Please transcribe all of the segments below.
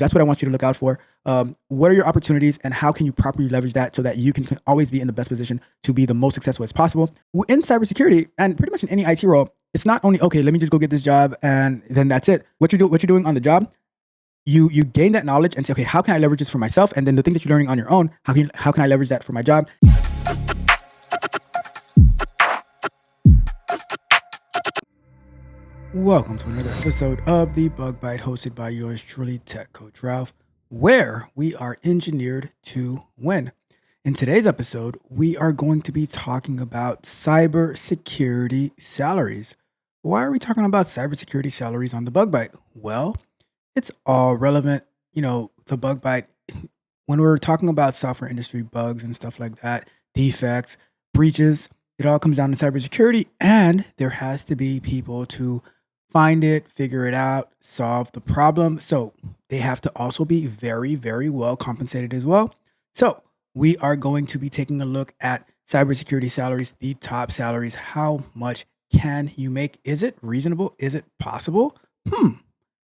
That's what I want you to look out for. What are your opportunities and how can you properly leverage that so that you can always be in the best position to be the most successful as possible? In cybersecurity and pretty much in any IT role, it's not only, okay, let me just go get this job and then that's it. What you're doing on the job, you gain that knowledge and say, okay, how can I leverage this for myself? And then the things that you're learning on your own, how can I leverage that for my job? Welcome to another episode of the Bug Bite, hosted by yours truly, Tech Coach Ralph, where we are engineered to win. In today's episode, we are going to be talking about cybersecurity salaries. Why are we talking about cybersecurity salaries on the Bug Bite? Well, it's all relevant. The Bug Bite, when we're talking about software industry bugs and stuff like that, defects, breaches, it all comes down to cybersecurity, and there has to be people to find it, figure it out, solve the problem. So they have to also be very, very well compensated as well. So we are going to be taking a look at cybersecurity salaries, the top salaries. How much can you make? Is it reasonable? Is it possible?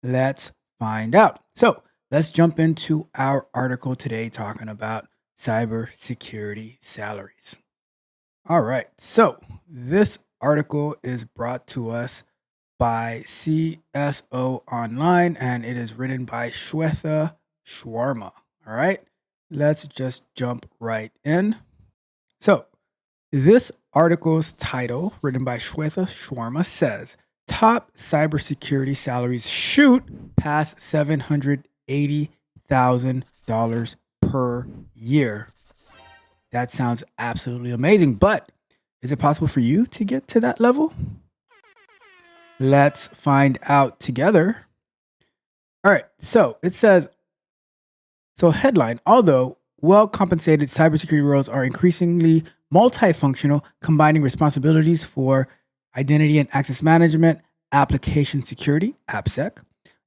Let's find out. So let's jump into our article today talking about cybersecurity salaries. All right. So this article is brought to us by CSO Online, and it is written by Shweta Sharma. All right, let's just jump right in. So this article's title, written by Shweta Sharma, says, top cybersecurity salaries shoot past $780,000 per year. That sounds absolutely amazing, but is it possible for you to get to that level? Let's find out together. All right, so it says, headline, although well-compensated cybersecurity roles are increasingly multifunctional, combining responsibilities for identity and access management, application security, AppSec,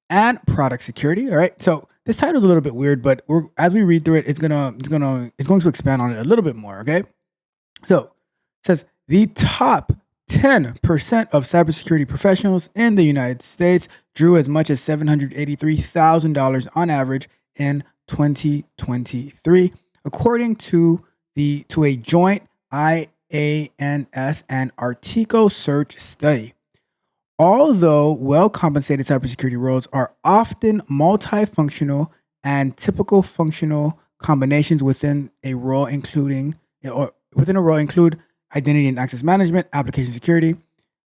and product security. All right, so this title is a little bit weird, but as we read through it, it's going to expand on it a little bit more. Okay, so it says the top 10% of cybersecurity professionals in the United States drew as much as $783,000 on average in 2023, according to a joint IANS and Artico search study. Although well-compensated cybersecurity roles are often multifunctional and typical functional combinations within a role include identity and access management, application security,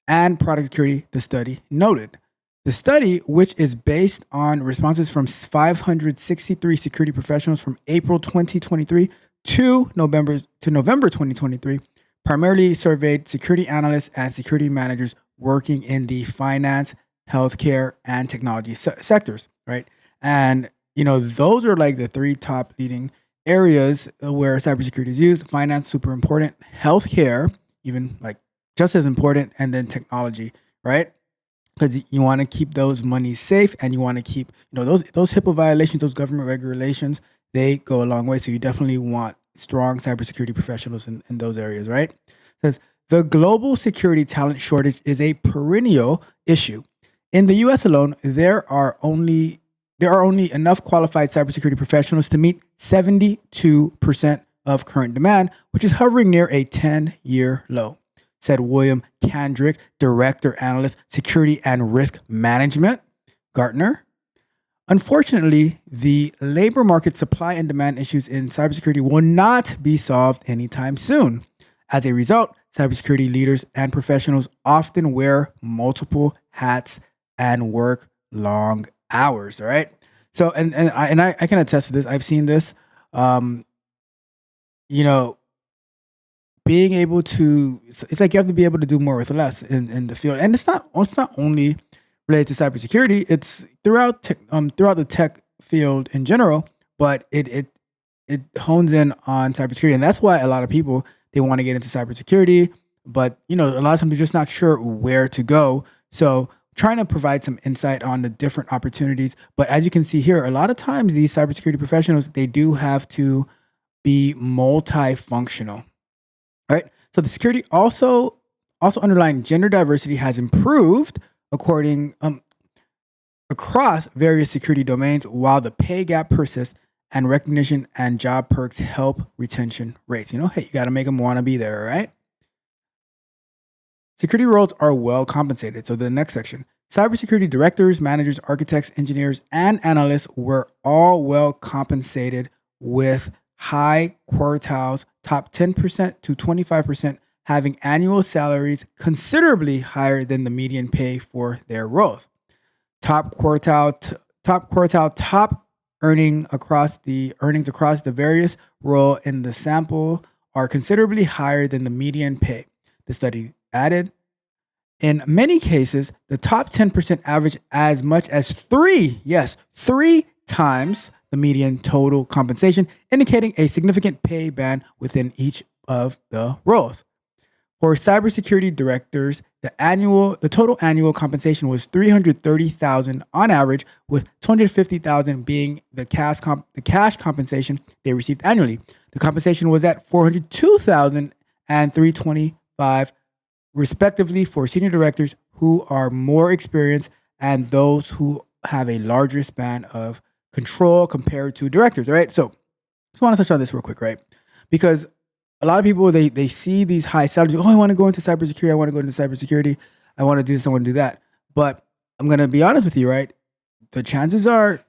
and product security, the study noted. The study, which is based on responses from 563 security professionals from April 2023 to November 2023, primarily surveyed security analysts and security managers working in the finance, healthcare, and technology sectors, right? And, those are like the three top leading areas where cybersecurity is used. Finance, super important. Healthcare, even like just as important. And then technology, right? Because you want to keep those monies safe, and you want to keep, those HIPAA violations, those government regulations, they go a long way. So you definitely want strong cybersecurity professionals in those areas, right? It says the global security talent shortage is a perennial issue. In the US alone, there are only enough qualified cybersecurity professionals to meet 72% of current demand, which is hovering near a 10-year low, said William Kandrick, Director Analyst, Security and Risk Management, Gartner. Unfortunately, the labor market supply and demand issues in cybersecurity will not be solved anytime soon. As a result, cybersecurity leaders and professionals often wear multiple hats and work long hours. All right. So, and I can attest to this. I've seen this, being able to, it's like you have to be able to do more with less in the field. And it's not only related to cybersecurity. It's throughout the tech field in general, but it hones in on cybersecurity. And that's why a lot of people, they want to get into cybersecurity, but a lot of times they're just not sure where to go. So trying to provide some insight on the different opportunities. But as you can see here, a lot of times these cybersecurity professionals, they do have to be multifunctional, right? So the security also underlying gender diversity has improved according across various security domains while the pay gap persists and recognition and job perks help retention rates. Hey, you got to make them want to be there, all right? Security roles are well compensated. So the next section, cybersecurity directors, managers, architects, engineers, and analysts were all well compensated with high quartiles, top 10% to 25%, having annual salaries considerably higher than the median pay for their roles. Top quartile, top earnings across the various role in the sample are considerably higher than the median pay. The study added, in many cases, the top 10% average as much as three times the median total compensation, indicating a significant pay band within each of the roles. For cybersecurity directors, the total annual compensation was $330,000 on average, with $250,000 being the cash compensation they received annually. The compensation was at $402,000 and $325,000 respectively for senior directors who are more experienced and those who have a larger span of control compared to directors, right? So just want to touch on this real quick, right? Because a lot of people, they see these high salaries. Oh, I want to go into cybersecurity. I want to go into cybersecurity. I want to do this. I want to do that. But I'm going to be honest with you, right? The chances are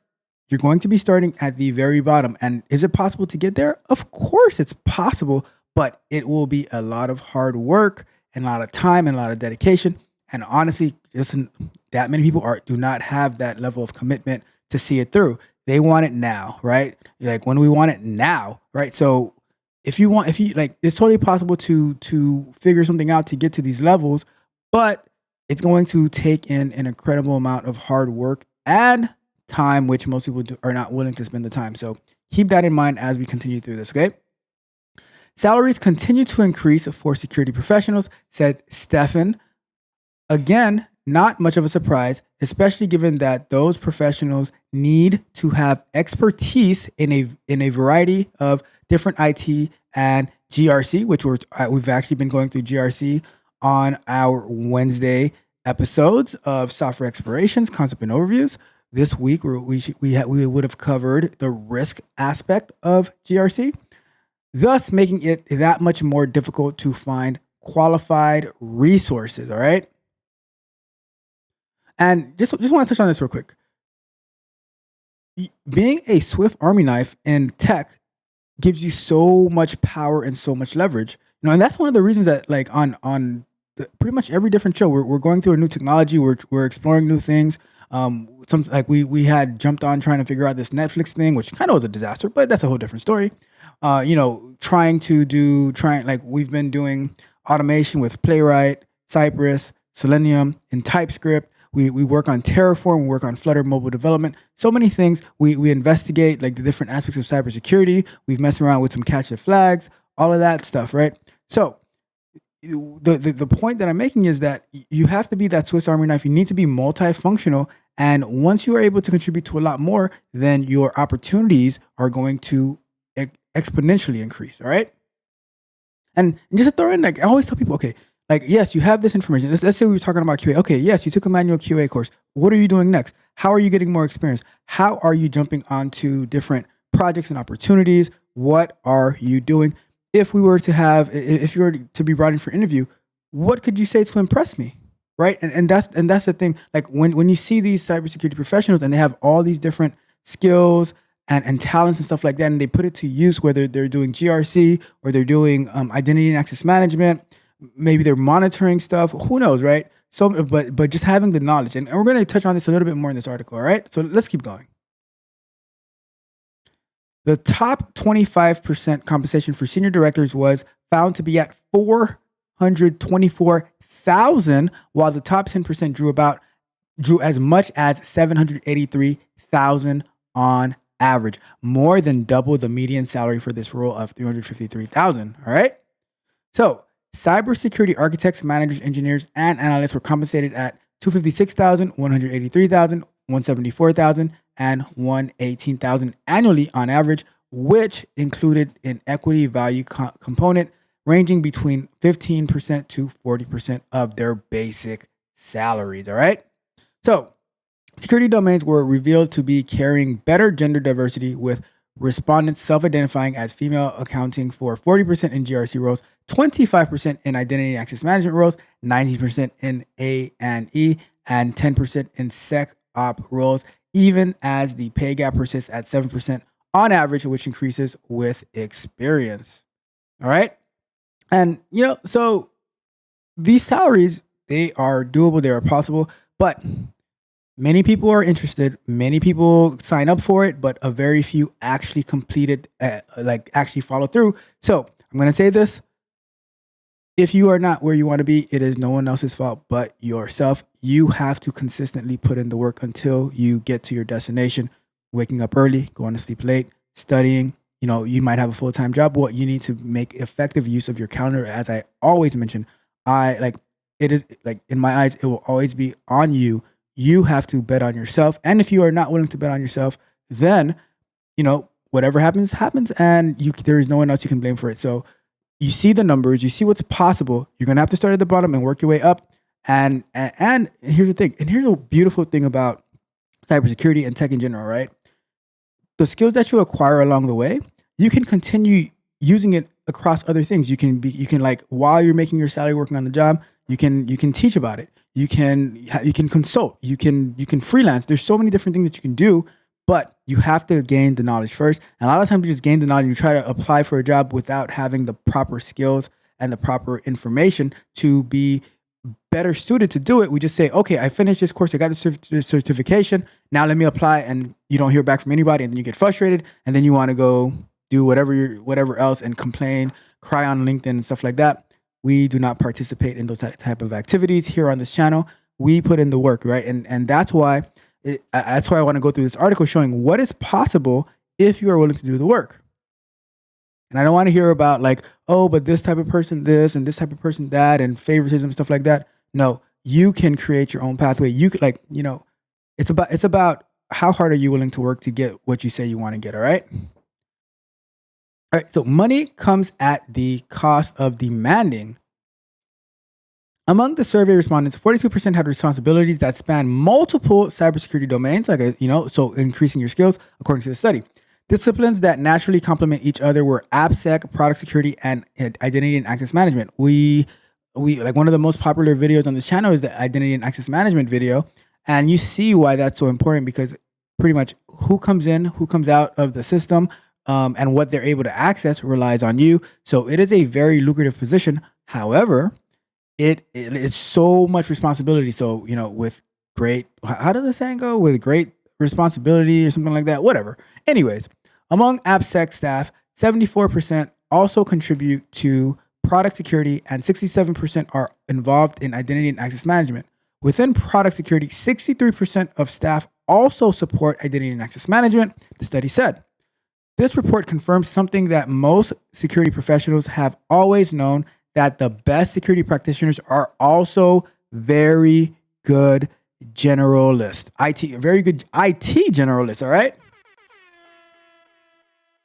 you're going to be starting at the very bottom. And is it possible to get there? Of course it's possible, but it will be a lot of hard work and a lot of time and a lot of dedication. And honestly, just that many people do not have that level of commitment to see it through. They want it now, right? Like, when we want it now, right? So if you like, it's totally possible to figure something out to get to these levels, but it's going to take in an incredible amount of hard work and time, which most people are not willing to spend the time. So keep that in mind as we continue through this, okay? Salaries continue to increase for security professionals, said Stefan. Again, not much of a surprise, especially given that those professionals need to have expertise in a variety of different IT and GRC, which we've actually been going through GRC on our Wednesday episodes of software explorations, concept and overviews. This week we would have covered the risk aspect of GRC, thus making it that much more difficult to find qualified resources. All right. And just want to touch on this real quick. Being a Swift Army knife in tech gives you so much power and so much leverage. And that's one of the reasons that, like, on pretty much every different show, we're going through a new technology. We're exploring new things. Like we had jumped on trying to figure out this Netflix thing, which kind of was a disaster, but that's a whole different story. Like, we've been doing automation with Playwright, Cypress, Selenium, and TypeScript. We work on Terraform, we work on Flutter mobile development, so many things. We investigate, like, the different aspects of cybersecurity. We've messed around with some catch the flags, all of that stuff, right? So the point that I'm making is that you have to be that Swiss Army knife. You need to be multifunctional. And once you are able to contribute to a lot more, then your opportunities are going to exponentially increase, all right? And just to throw in, like, I always tell people, okay, like, yes, you have this information. Let's say we were talking about QA. Okay, yes, you took a manual QA course. What are you doing next? How are you getting more experience? How are you jumping onto different projects and opportunities? What are you doing? If you were to be brought in for interview, what could you say to impress me? Right? And that's the thing. Like, when you see these cybersecurity professionals and they have all these different skills and talents and stuff like that, and they put it to use, whether they're doing GRC or they're doing identity and access management, maybe they're monitoring stuff, who knows, right? So, but just having the knowledge, and we're going to touch on this a little bit more in this article, all right? So let's keep going. The top 25% compensation for senior directors was found to be at $424,000, while the top 10% drew as much as $783,000 on average, more than double the median salary for this role of $353,000. All right. So cybersecurity architects, managers, engineers, and analysts were compensated at $256,000, $183,000, $174,000, and $118,000 annually on average, which included an equity value component ranging between 15% to 40% of their basic salaries. All right. So Security domains were revealed to be carrying better gender diversity, with respondents self-identifying as female accounting for 40% in GRC roles, 25% in identity and access management roles, 90% in A&E, and 10% in SecOp roles, even as the pay gap persists at 7% on average, which increases with experience. All right. And, so these salaries, they are doable, they are possible, but many people are interested. Many people sign up for it, but a very few actually complete it, actually follow through. So I'm going to say this. If you are not where you want to be, it is no one else's fault but yourself. You have to consistently put in the work until you get to your destination, waking up early, going to sleep late, studying. You might have a full-time job, but you need to make effective use of your calendar. As I always mention, it is like, in my eyes, it will always be on you. You have to bet on yourself. And if you are not willing to bet on yourself, then, whatever happens, and there is no one else you can blame for it. So you see the numbers, you see what's possible. You're going to have to start at the bottom and work your way up. And here's the thing. And here's a beautiful thing about cybersecurity and tech in general, right? The skills that you acquire along the way, you can continue using it across other things. You can while you're making your salary working on the job, you can teach about it. You can consult. You can freelance. There's so many different things that you can do, but you have to gain the knowledge first. And a lot of times you just gain the knowledge, you try to apply for a job without having the proper skills and the proper information to be better suited to do it. We just say, okay, I finished this course, I got the certification, now let me apply, and you don't hear back from anybody, and then you get frustrated, and then you want to go do whatever else and complain, cry on LinkedIn and stuff like that. We do not participate in those type of activities here on this channel. We put in the work, right? And that's why I want to go through this article showing what is possible if you are willing to do the work. And I don't want to hear about but this type of person this and this type of person that and favoritism, stuff like that. No, you can create your own pathway. You could it's about how hard are you willing to work to get what you say you want to get, all right? All right, so money comes at the cost of demanding. Among the survey respondents, 42% had responsibilities that span multiple cybersecurity domains, so increasing your skills according to the study. Disciplines that naturally complement each other were AppSec, product security, and identity and access management. We one of the most popular videos on this channel is the identity and access management video. And you see why that's so important, because pretty much who comes in, who comes out of the system, and what they're able to access relies on you. So it is a very lucrative position. However, it is so much responsibility. So, with great, how does the saying go? With great responsibility or something like that, whatever. Anyways, among AppSec staff, 74% also contribute to product security and 67% are involved in identity and access management. Within product security, 63% of staff also support identity and access management, the study said. This report confirms something that most security professionals have always known, that the best security practitioners are also very good generalists. Very good IT generalists, all right?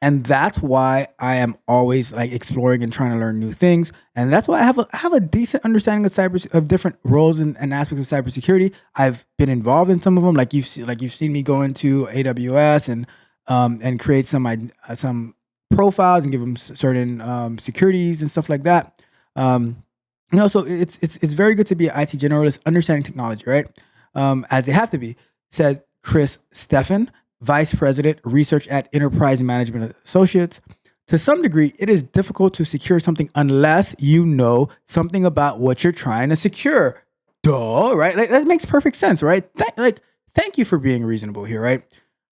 And that's why I am always exploring and trying to learn new things. And that's why I have a decent understanding of different roles and aspects of cybersecurity. I've been involved in some of them. You've seen me go into AWS and create some profiles and give them certain securities and stuff like that. So it's very good to be an IT generalist, understanding technology, right? As they have to be, said Chris Steffen, Vice President, Research at Enterprise Management Associates. To some degree, it is difficult to secure something unless you know something about what you're trying to secure. Duh, right? That makes perfect sense, right? Thank you for being reasonable here, right?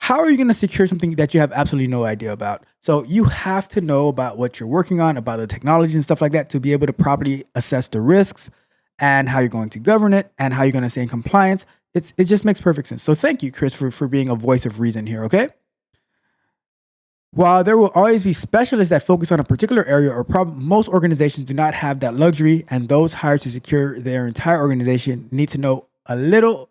How are you going to secure something that you have absolutely no idea about? So you have to know about what you're working on, about the technology and stuff like that, to be able to properly assess the risks and how you're going to govern it and how you're going to stay in compliance. It just makes perfect sense. So thank you, Chris, for being a voice of reason here, okay? While there will always be specialists that focus on a particular area or problem, most organizations do not have that luxury, and those hired to secure their entire organization need to know a little.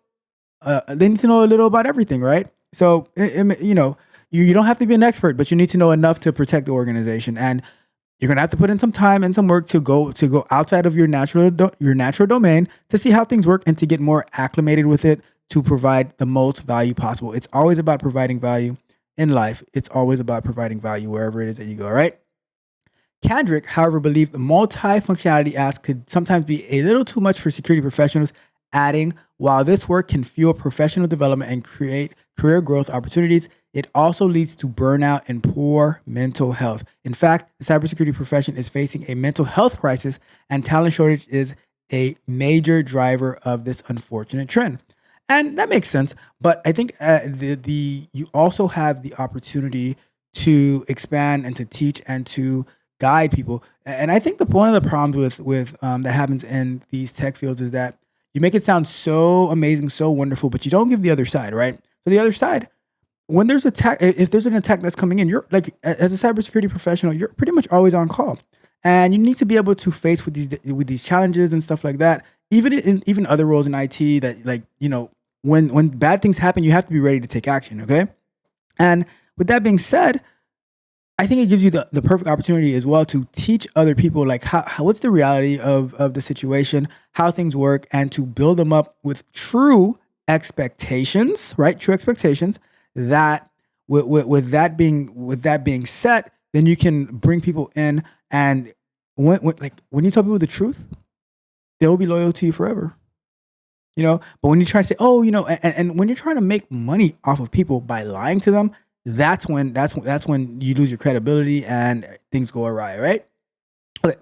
They need to know a little about everything, right? So you don't have to be an expert, but you need to know enough to protect the organization, and you're gonna have to put in some time and some work to go outside of your natural domain to see how things work and to get more acclimated with it, to provide the most value possible. It's always about providing value in life. It's always about providing value wherever it is that you go, all right? Kendrick, however, believed the multi-functionality ask could sometimes be a little too much for security professionals, adding, while this work can fuel professional development and create career growth opportunities, it also leads to burnout and poor mental health. In fact, the cybersecurity profession is facing a mental health crisis, and talent shortage is a major driver of this unfortunate trend. And that makes sense, but I think you also have the opportunity to expand and to teach and to guide people. And I think one of the problems with that happens in these tech fields is that you make it sound so amazing, so wonderful, but you don't give the other side, right? So the other side, when there's attack, if there's an attack that's coming in, you're like, as a cybersecurity professional, you're pretty much always on call, and you need to be able to face with these challenges and stuff like that. Even other roles in IT that, like, when bad things happen, you have to be ready to take action. Okay, and with that being said, I think it gives you the perfect opportunity as well to teach other people, like, how what's the reality of the situation, how things work, and to build them up with true expectations, right? True expectations that with that being set, then you can bring people in, and when you tell people the truth, they will be loyal to you forever. But when you try to say, oh, and when you're trying to make money off of people by lying to them, that's when you lose your credibility and things go awry, right? Okay.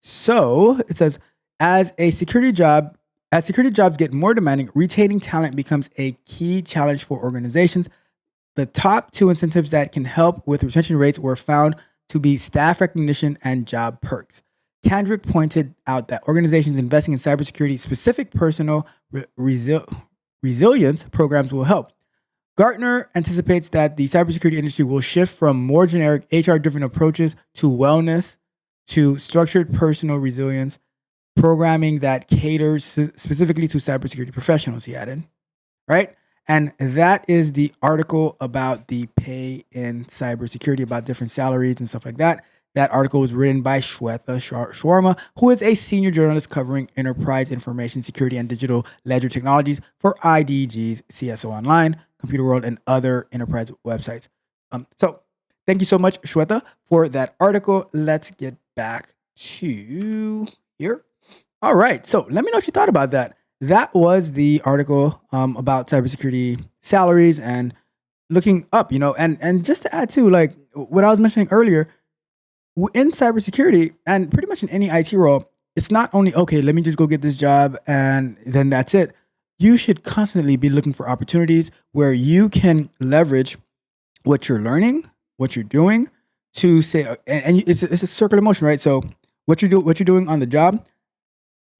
So it says, as security jobs get more demanding, retaining talent becomes a key challenge for organizations. The top two incentives that can help with retention rates were found to be staff recognition and job perks. Kendrick pointed out that organizations investing in cybersecurity specific personal resilience programs will help. Gartner anticipates that the cybersecurity industry will shift from more generic HR-driven approaches to wellness to structured personal resilience programming that caters specifically to cybersecurity professionals, he added, right? And that is the article about the pay in cybersecurity, about different salaries and stuff like that. That article was written by Shweta Sharma, who is a senior journalist covering enterprise information security and digital ledger technologies for IDG's CSO Online, Computer World, and other enterprise websites. So thank you so much, Shweta, for that article. Let's get back to here. All right. So let me know what you thought about that. That was the article about cybersecurity salaries and looking up, and just to add to, like, what I was mentioning earlier, in cybersecurity and pretty much in any IT role, it's not only, okay, let me just go get this job and then that's it. You should constantly be looking for opportunities where you can leverage what you're learning, what you're doing to say, and it's a circular motion, right? So what you're doing on the job,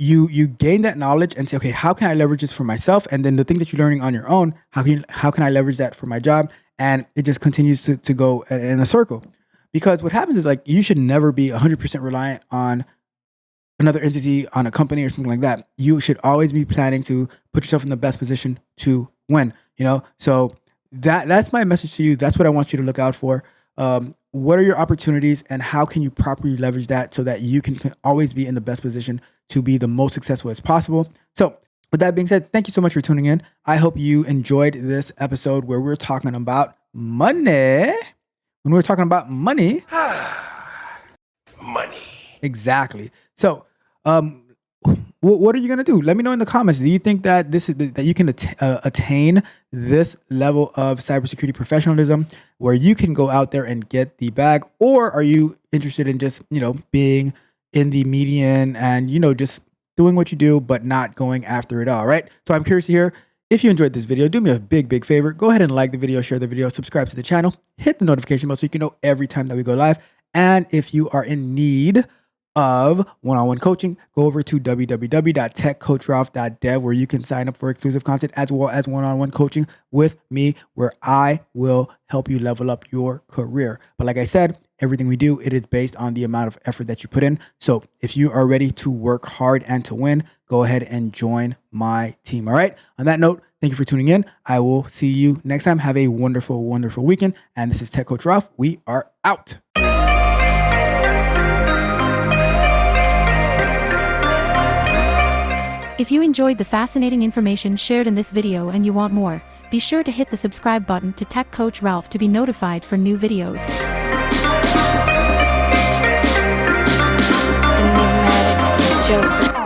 you gain that knowledge and say, okay, how can I leverage this for myself? And then the things that you're learning on your own, how can I leverage that for my job? And it just continues to go in a circle. Because what happens is, like, you should never be 100% reliant on another entity, on a company or something like that. You should always be planning to put yourself in the best position to win, So that's my message to you. That's what I want you to look out for. What are your opportunities and how can you properly leverage that so that you can always be in the best position to be the most successful as possible? So with that being said, thank you so much for tuning in. I hope you enjoyed this episode where we're talking about money. When we're talking about money, money. Exactly. So, what are you gonna do? Let me know in the comments. Do you think that that you can attain this level of cybersecurity professionalism, where you can go out there and get the bag, or are you interested in just being in the median and just doing what you do but not going after it all? Right. So I'm curious to hear. If you enjoyed this video, do me a big favor. Go ahead and like the video, share the video, subscribe to the channel, hit the notification bell so you can know every time that we go live. And if you are in need of one-on-one coaching, go over to www.techcoachralph.dev where you can sign up for exclusive content as well as one-on-one coaching with me, where I will help you level up your career. But like I said, everything we do, it is based on the amount of effort that you put in. So if you are ready to work hard and to win, go ahead and join my team. All right. On that note, thank you for tuning in. I will see you next time. Have a wonderful, wonderful weekend. And this is Tech Coach Ralph. We are out. If you enjoyed the fascinating information shared in this video and you want more, be sure to hit the subscribe button to Tech Coach Ralph to be notified for new videos. Enigmatic Joker.